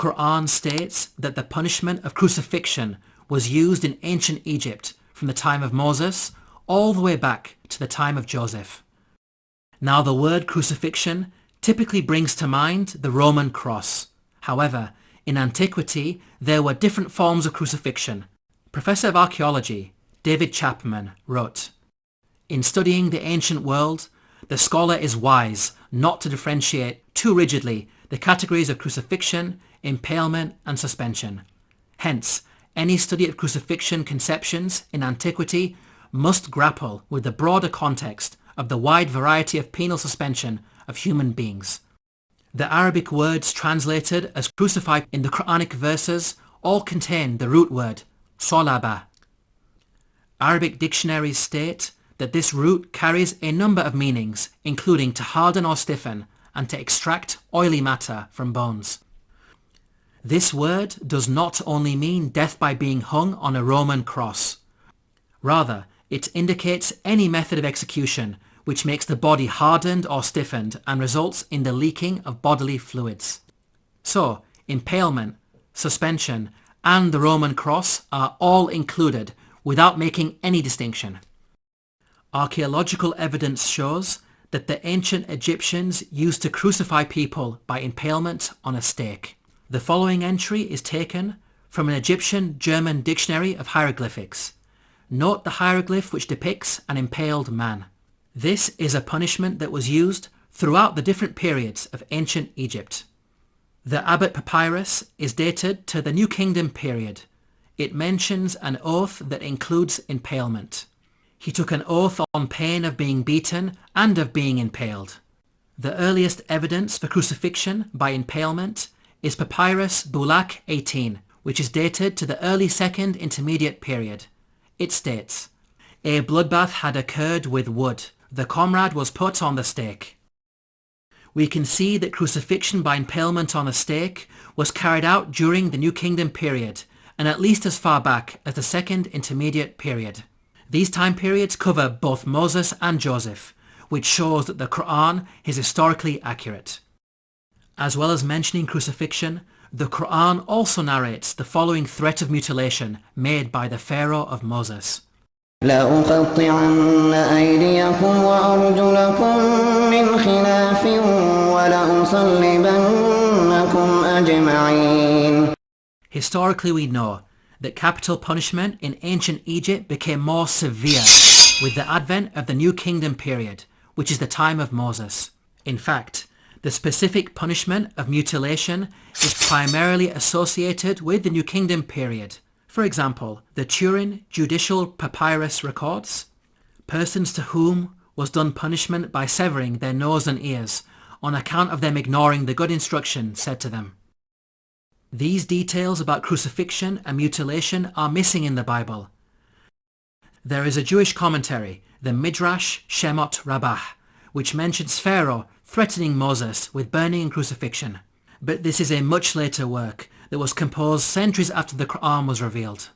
Qur'an states that the punishment of crucifixion was used in ancient Egypt from the time of Moses all the way back to the time of Joseph. Now the word crucifixion typically brings to mind the Roman cross. However, in antiquity there were different forms of crucifixion. Professor of Archaeology David Chapman wrote, "In studying the ancient world, the scholar is wise not to differentiate too rigidly the categories of crucifixion, impalement and suspension. Hence, any study of crucifixion conceptions in antiquity must grapple with the broader context of the wide variety of penal suspension of human beings." The Arabic words translated as crucified in the Quranic verses all contain the root word salaba. Arabic dictionaries state that this root carries a number of meanings, including to harden or stiffen and to extract oily matter from bones. This word does not only mean death by being hung on a Roman cross. Rather, it indicates any method of execution which makes the body hardened or stiffened and results in the leaking of bodily fluids. So, impalement, suspension, and the Roman cross are all included without making any distinction. Archaeological evidence shows that the ancient Egyptians used to crucify people by impalement on a stake. The following entry is taken from an Egyptian-German dictionary of hieroglyphics. Note the hieroglyph which depicts an impaled man. This is a punishment that was used throughout the different periods of ancient Egypt. The Abbot Papyrus is dated to the New Kingdom period. It mentions an oath that includes impalement. He took an oath on pain of being beaten and of being impaled. The earliest evidence for crucifixion by impalement is Papyrus Bulaq 18, which is dated to the early Second Intermediate period. It states, "A bloodbath had occurred with wood. The comrade was put on the stake." We can see that crucifixion by impalement on a stake was carried out during the New Kingdom period and at least as far back as the Second Intermediate period. These time periods cover both Moses and Joseph, which shows that the Qur'an is historically accurate. As well as mentioning crucifixion, the Qur'an also narrates the following threat of mutilation made by the Pharaoh of Moses. لأقطعن أيديكم وأرجلكم من خلاف ولأصلبنكم أجمعين. Historically, we know that capital punishment in ancient Egypt became more severe with the advent of the New Kingdom period, which is the time of Moses. In fact, the specific punishment of mutilation is primarily associated with the New Kingdom period. For example, the Turin Judicial Papyrus records, "Persons to whom was done punishment by severing their nose and ears on account of them ignoring the good instruction said to them." These details about crucifixion and mutilation are missing in the Bible. There is a Jewish commentary, the Midrash Shemot Rabbah, which mentions Pharaoh threatening Moses with burning and crucifixion. But this is a much later work that was composed centuries after the Qur'an was revealed.